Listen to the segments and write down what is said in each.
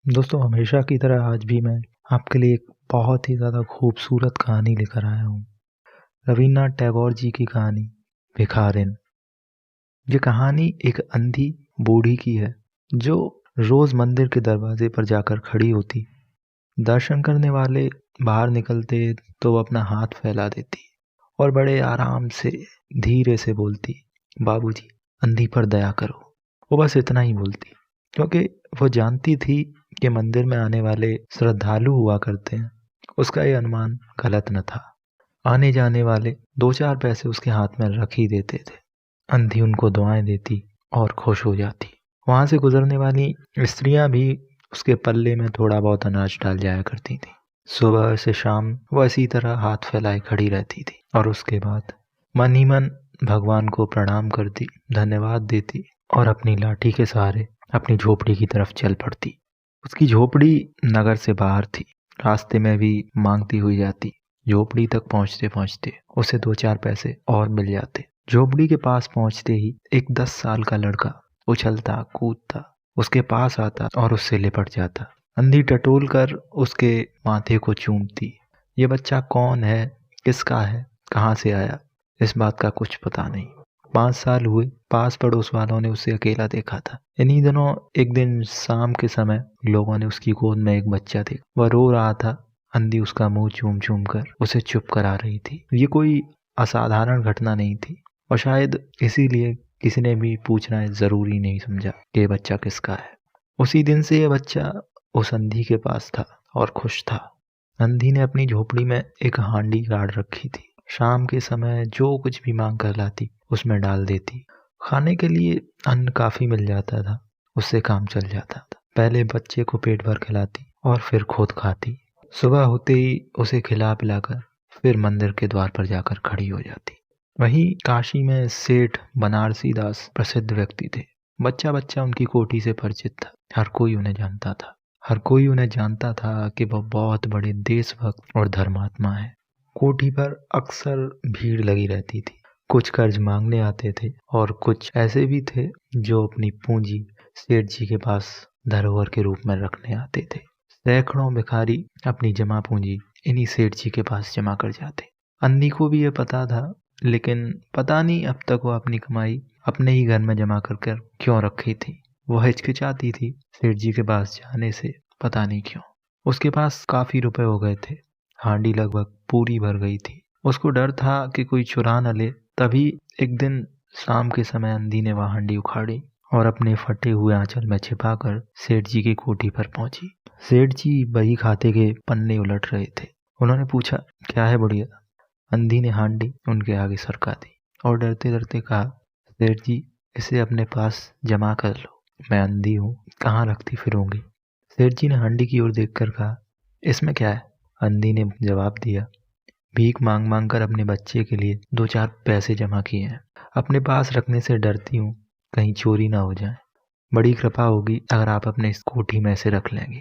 दोस्तों, हमेशा की तरह आज भी मैं आपके लिए एक बहुत ही ज़्यादा खूबसूरत कहानी लेकर आया हूँ। रवीन्द्रनाथ टैगोर जी की कहानी भिखारिन। ये कहानी एक अंधी बूढ़ी की है जो रोज़ मंदिर के दरवाजे पर जाकर खड़ी होती। दर्शन करने वाले बाहर निकलते तो वो अपना हाथ फैला देती और बड़े आराम से धीरे से बोलती, बाबूजी, अंधी पर दया करो। वो बस इतना ही बोलती क्योंकि वो जानती थी कि मंदिर में आने वाले श्रद्धालु हुआ करते हैं। उसका ये अनुमान गलत न था। आने जाने वाले 2-4 पैसे उसके हाथ में रख ही देते थे। अंधी उनको दुआएं देती और खुश हो जाती। वहां से गुजरने वाली स्त्रियां भी उसके पल्ले में थोड़ा बहुत अनाज डाल जाया करती थी। सुबह से शाम वो इसी तरह हाथ फैलाए खड़ी रहती थी और उसके बाद मन ही मन भगवान को प्रणाम करती, धन्यवाद देती और अपनी लाठी के सहारे अपनी झोपड़ी की तरफ चल पड़ती। उसकी झोपड़ी नगर से बाहर थी। रास्ते में भी मांगती हुई जाती। झोपड़ी तक पहुंचते पहुंचते उसे 2-4 पैसे और मिल जाते। झोपड़ी के पास पहुंचते ही एक 10 साल का लड़का उछलता कूदता उसके पास आता और उससे लिपट जाता। अंधी टटोल कर उसके माथे को चूमती। ये बच्चा कौन है, किसका है, कहाँ से आया, इस बात का कुछ पता नहीं। 5 साल हुए, पास पड़ोस वालों ने उसे अकेला देखा था। इन्हीं दिनों एक दिन शाम के समय लोगों ने उसकी गोद में एक बच्चा देखा। वह रो रहा था। अंधी उसका मुंह चूम चूम कर उसे चुप करा रही थी। ये कोई असाधारण घटना नहीं थी और शायद इसीलिए किसी ने भी पूछना जरूरी नहीं समझा कि ये बच्चा किसका है। उसी दिन से यह बच्चा उस अंधी के पास था और खुश था। अंधी ने अपनी झोपड़ी में एक हांडी गाड़ रखी थी। शाम के समय जो कुछ भी मांग कर लाती उसमें डाल देती। खाने के लिए अन्न काफी मिल जाता था। उससे काम चल जाता था। पहले बच्चे को पेट भर खिलाती और फिर खुद खाती। सुबह होते ही उसे खिला पिलाकर फिर मंदिर के द्वार पर जाकर खड़ी हो जाती। वहीं काशी में सेठ बनारसी दास प्रसिद्ध व्यक्ति थे। बच्चा बच्चा उनकी कोठी से परिचित था। हर कोई उन्हें जानता था। हर कोई उन्हें जानता था कि वह बहुत बड़े देशभक्त और धर्मात्मा है। कोठी पर अक्सर भीड़ लगी रहती थी। कुछ कर्ज मांगने आते थे और कुछ ऐसे भी थे जो अपनी पूंजी सेठ जी के पास धरोहर के रूप में रखने आते थे। सैकड़ों भिखारी अपनी जमा पूंजी इन्हीं सेठ जी के पास जमा कर जाते। अंधी को भी ये पता था, लेकिन पता नहीं अब तक वो अपनी कमाई अपने ही घर में जमा कर कर क्यों रखी थी। वो हिचकिचाती थी सेठ जी के पास जाने से, पता नहीं क्यों। उसके पास काफी रुपए हो गए थे। हांडी लगभग पूरी भर गई थी। उसको डर था कि कोई चुरा न ले। तभी एक दिन शाम के समय अंधी ने वह हांडी उखाड़ी और अपने फटे हुए आंचल में छिपाकर सेठ जी की कोठी पर पहुंची। सेठ जी बही खाते के पन्ने उलट रहे थे। उन्होंने पूछा, क्या है बुढ़िया? अंधी ने हांडी उनके आगे सरका दी और डरते डरते कहा, सेठ जी, इसे अपने पास जमा कर लो। मैं अंधी हूँ, कहाँ रखती फिरूंगी। सेठ जी ने हांडी की ओर देखकर कहा, इसमें क्या है? अंधी ने जवाब दिया, भीख मांग मांग कर अपने बच्चे के लिए 2-4 पैसे जमा किए हैं। अपने पास रखने से डरती हूँ कहीं चोरी ना हो जाए। बड़ी कृपा होगी अगर आप अपने इस कोठी में से रख लेंगे।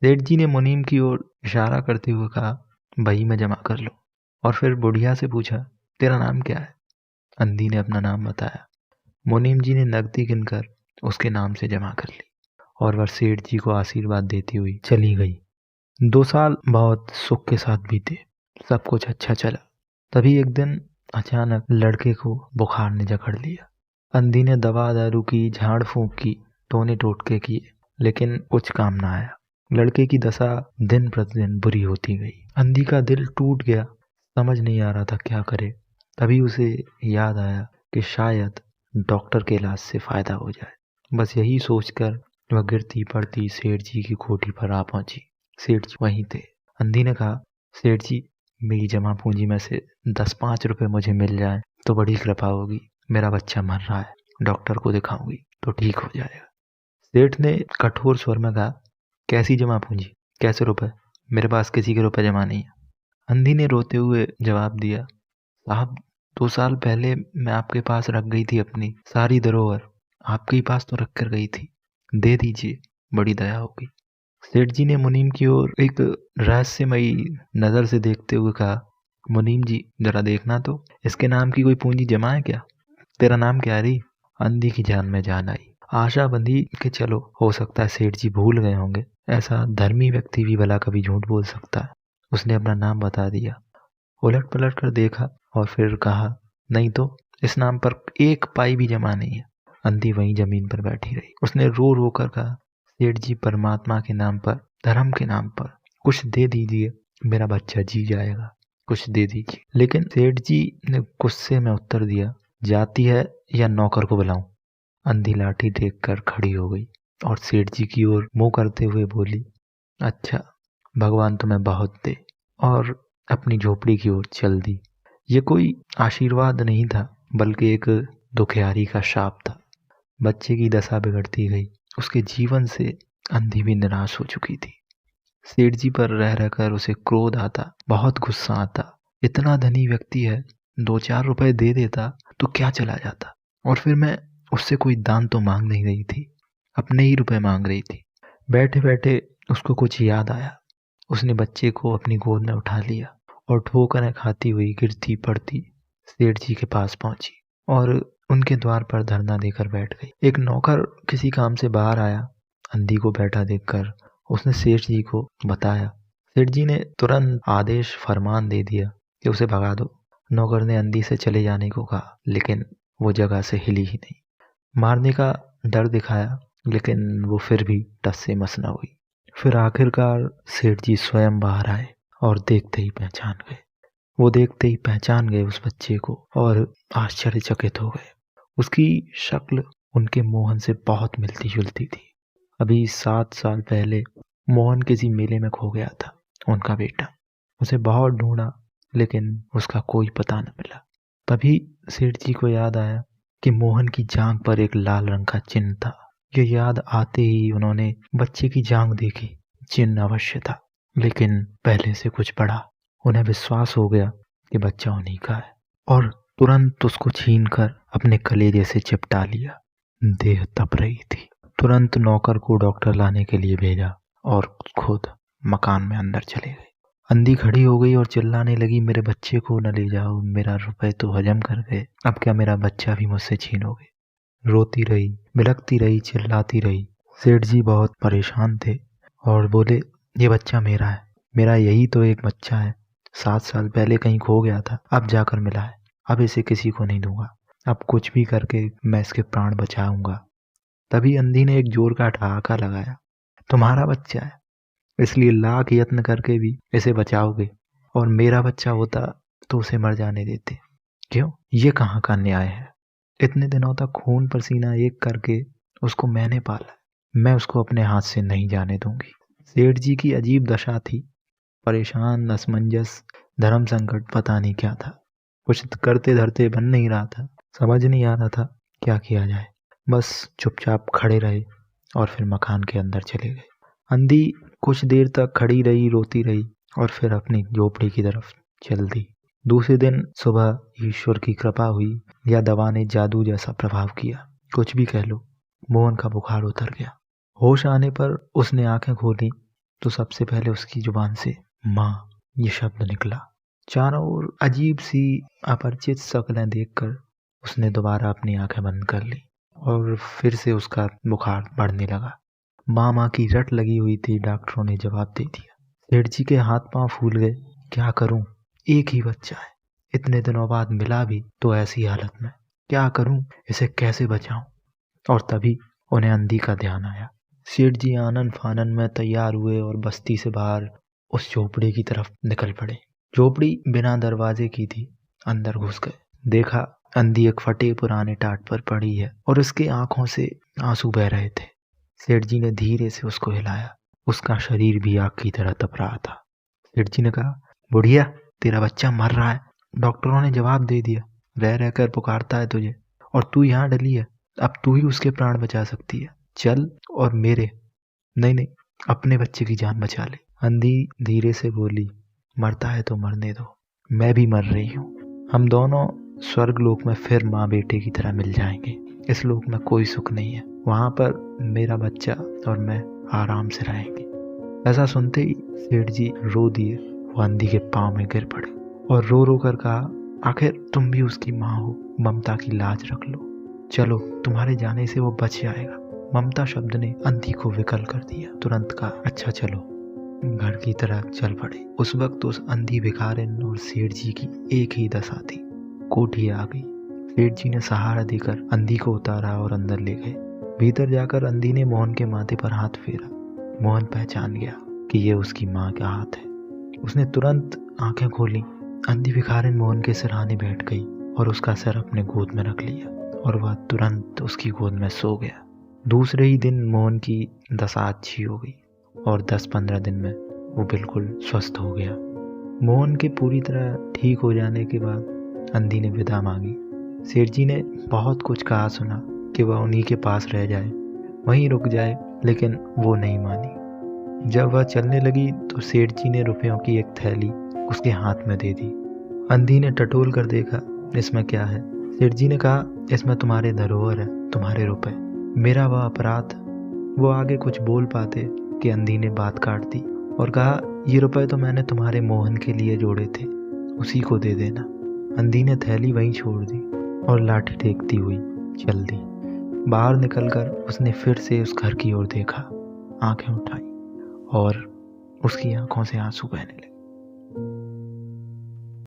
सेठ जी ने मुनीम की ओर इशारा करते हुए कहा, बही में जमा कर लो। और फिर बुढ़िया से पूछा, तेरा नाम क्या है? अंधी ने अपना नाम बताया। मुनीम जी ने नकदी गिनकर उसके नाम से जमा कर ली और वह सेठ जी को आशीर्वाद देती हुई चली गई। 2 साल बहुत सुख के साथ बीते। सब कुछ अच्छा चला। तभी एक दिन अचानक लड़के को बुखार ने जकड़ लिया। अंधी ने दवा दारू की, झाड़ फूंक की, टोने टोटके किए, लेकिन कुछ काम ना आया। लड़के की दशा दिन प्रतिदिन बुरी होती गई। अंधी का दिल टूट गया। समझ नहीं आ रहा था क्या करे। तभी उसे याद आया कि शायद डॉक्टर के इलाज से फायदा हो जाए। बस यही सोचकर वह गिरती पड़ती सेठ जी की कोठी पर आ पहुंची। सेठ जी वहीं थे। अंधी ने कहा, सेठ जी, मेरी जमा पूंजी में से 10-5 रुपए मुझे मिल जाए तो बड़ी कृपा होगी। मेरा बच्चा मर रहा है, डॉक्टर को दिखाऊंगी तो ठीक हो जाएगा। सेठ ने कठोर स्वर में कहा, कैसी जमा पूंजी, कैसे रुपए? मेरे पास किसी के रुपए जमा नहीं है। अंधी ने रोते हुए जवाब दिया, साहब, 2 साल पहले मैं आपके पास रख गई थी अपनी सारी धरोहर। आपके ही पास तो रख कर गई थी, दे दीजिए, बड़ी दया होगी। सेठ जी ने मुनीम की ओर एक रहस्यमयी नजर से देखते हुए कहा, मुनीम जी, जरा देखना तो, इसके नाम की कोई पूंजी जमा है क्या? तेरा नाम क्या है री? अंधी की जान में जान आई। आशा बंधी कि चलो हो सकता है सेठ जी भूल गए होंगे, ऐसा धर्मी व्यक्ति भी भला कभी झूठ बोल सकता है। उसने अपना नाम बता दिया। उलट पलट कर देखा और फिर कहा, नहीं तो इस नाम पर 1 पाई भी जमा नहीं है। अंधी वहीं जमीन पर बैठी रही। उसने रो रो कर कहा, सेठ जी परमात्मा के नाम पर, धर्म के नाम पर कुछ दे दीजिए, मेरा बच्चा जी जाएगा, कुछ दे दीजिए। लेकिन सेठ जी ने गुस्से में उत्तर दिया, जाती है या नौकर को बुलाऊं? अंधी लाठी देखकर खड़ी हो गई और सेठ जी की ओर मुंह करते हुए बोली, अच्छा भगवान तुम्हें बहुत दे, और अपनी झोपड़ी की ओर चल दी। ये कोई आशीर्वाद नहीं था, बल्कि एक दुखियारी का शाप था। बच्चे की दशा बिगड़ती गई। उसके जीवन से अंधी भी निराश हो चुकी थी। सेठ जी पर रह रहकर उसे क्रोध आता, बहुत गुस्सा आता। इतना धनी व्यक्ति है, 2-4 रुपए दे देता तो क्या चला जाता। और फिर मैं उससे कोई दान तो मांग नहीं रही थी, अपने ही रुपए मांग रही थी। बैठे बैठे उसको कुछ याद आया। उसने बच्चे को अपनी गोद में उठा लिया और ठोकरें खाती हुई गिरती पड़ती सेठ जी के पास पहुंची और उनके द्वार पर धरना देकर बैठ गई। एक नौकर किसी काम से बाहर आया। अंधी को बैठा देखकर उसने सेठ जी को बताया। सेठ जी ने तुरंत आदेश फरमान दे दिया कि उसे भगा दो। नौकर ने अंधी से चले जाने को कहा, लेकिन वो जगह से हिली ही नहीं। मारने का डर दिखाया, लेकिन वो फिर भी टस से मस न हुई। फिर आखिरकार सेठ जी स्वयं बाहर आए और देखते ही पहचान गए। वो देखते ही पहचान गए उस बच्चे को और आश्चर्यचकित हो गए। उसकी शक्ल उनके मोहन से बहुत मिलती जुलती थी। अभी 7 साल पहले मोहन किसी मेले में खो गया था, उनका बेटा। उसे बहुत ढूंढा, लेकिन उसका कोई पता न मिला। तभी सेठ जी को याद आया कि मोहन की जांघ पर एक लाल रंग का चिन्ह था। ये याद आते ही उन्होंने बच्चे की जांघ देखी। चिन्ह अवश्य था, लेकिन पहले से कुछ बड़ा। उन्हें विश्वास हो गया कि बच्चा उन्हीं का है और तुरंत उसको छीनकर अपने कलेजे से चिपटा लिया। देह तप रही थी। तुरंत नौकर को डॉक्टर लाने के लिए भेजा और खुद मकान में अंदर चले गए। अंधी खड़ी हो गई और चिल्लाने लगी, मेरे बच्चे को न ले जाओ, मेरा रुपए तो हजम कर गए, अब क्या मेरा बच्चा भी मुझसे छीनोगे। रोती रही, बिलखती रही, चिल्लाती रही। सेठ जी बहुत परेशान थे और बोले, ये बच्चा मेरा है, मेरा यही तो एक बच्चा है। 7 साल पहले कहीं खो गया था, अब जाकर मिला है। अब इसे किसी को नहीं दूंगा। अब कुछ भी करके मैं इसके प्राण बचाऊंगा। तभी अंधी ने एक जोर का ठहाका लगाया, तुम्हारा बच्चा है, इसलिए लाख यत्न करके भी इसे बचाओगे, और मेरा बच्चा होता तो उसे मर जाने देते। क्यों? ये कहाँ का न्याय है? इतने दिनों तक खून पसीना एक करके उसको मैंने पाला, मैं उसको अपने हाथ से नहीं जाने दूंगी। सेठ जी की अजीब दशा थी। परेशान, असमंजस, धर्म संकट, पता नहीं क्या था। कुछ करते धरते बन नहीं रहा था। समझ नहीं आ रहा था क्या किया जाए। बस चुपचाप खड़े रहे और फिर मकान के अंदर चले गए। अंधी कुछ देर तक खड़ी रही, रोती रही और फिर अपनी झोपड़ी की तरफ चल दी। दूसरे दिन सुबह ईश्वर की कृपा हुई या दवा ने जादू जैसा प्रभाव किया, कुछ भी कह लो, मोहन का बुखार उतर गया। होश आने पर उसने आंखें खोली तो सबसे पहले उसकी जुबान से माँ ये शब्द निकला। चारों ओर अजीब सी अपरिचित शक्लें देखकर उसने दोबारा अपनी आंखें बंद कर ली और फिर से उसका बुखार बढ़ने लगा। माँ की रट लगी हुई थी। डॉक्टरों ने जवाब दे दिया। सेठ जी के हाथ पांव फूल गए। क्या करूं, एक ही बच्चा है, इतने दिनों बाद मिला भी तो ऐसी हालत में, क्या करूं, इसे कैसे बचाऊं। और तभी उन्हें अंधी का ध्यान आया। सेठ जी आनन फानन में तैयार हुए और बस्ती से बाहर उस झोपड़ी की तरफ निकल पड़े। झोपड़ी बिना दरवाजे की थी। अंदर घुस गए। देखा अंधी एक फटे पुराने टाट पर पड़ी है और उसके आंखों से आंसू बह रहे थे। सेठ जी ने धीरे से उसको हिलाया। उसका शरीर भी आग की तरह तप रहा था। सेठ जी ने कहा, बुढ़िया तेरा बच्चा मर रहा है। डॉक्टरों ने जवाब दे दिया, रह रहकर पुकारता है तुझे, और तू यहाँ डली है, अब तू ही उसके प्राण बचा सकती है। चल और मेरे नहीं, अपने बच्चे की जान बचा ले। अंधी धीरे से बोली, मरता है तो मरने दो, मैं भी मर रही हूँ। हम दोनों स्वर्ग लोक में फिर माँ बेटे की तरह मिल जाएंगे। इस लोक में कोई सुख नहीं है, वहां पर मेरा बच्चा और मैं आराम से रहेंगे। ऐसा सुनते ही सेठ जी रो दिए। वो अंधी के पांव में गिर पड़े और रो रो कर कहा, आखिर तुम भी उसकी माँ हो, ममता की लाज रख लो। चलो, तुम्हारे जाने से वो बच जाएगा। ममता शब्द ने अंधी को विकल कर दिया। तुरंत कहा, अच्छा चलो, घर की तरफ चल पड़े। उस वक्त उस अंधी भिखारिन और सेठ जी की एक ही दशा थी। कोठी आ गई। सेठ जी ने सहारा देकर अंधी को उतारा और अंदर ले गए। भीतर जाकर अंधी ने मोहन के माथे पर हाथ फेरा। मोहन पहचान गया कि ये उसकी माँ का हाथ है। उसने तुरंत आंखें खोली। अंधी भिखारिन मोहन के सिरहाने बैठ गई और उसका सर अपने गोद में रख लिया और वह तुरंत उसकी गोद में सो गया। दूसरे ही दिन मोहन की दशा अच्छी हो गई और 10-15 दिन में वो बिल्कुल स्वस्थ हो गया। मोहन के पूरी तरह ठीक हो जाने के बाद अंधी ने विदा मांगी। सेठ जी ने बहुत कुछ कहा सुना कि वह उन्हीं के पास रह जाए, वहीं रुक जाए, लेकिन वो नहीं मानी। जब वह चलने लगी तो सेठ जी ने रुपयों की एक थैली उसके हाथ में दे दी। अंधी ने टटोल कर देखा, इसमें क्या है? सेठ जी ने कहा, इसमें तुम्हारे धरोहर है, तुम्हारे रुपए, मेरा वह अपराध। वो आगे कुछ बोल पाते कि अंधी ने बात काट दी और कहा, ये रुपए तो मैंने तुम्हारे मोहन के लिए जोड़े थे, उसी को दे देना। अंधी ने थैली वहीं छोड़ दी और लाठी टेकती हुई चल दी। बाहर निकलकर उसने फिर से उस घर की ओर देखा, आंखें उठाई और उसकी आंखों से आंसू बहने लगे।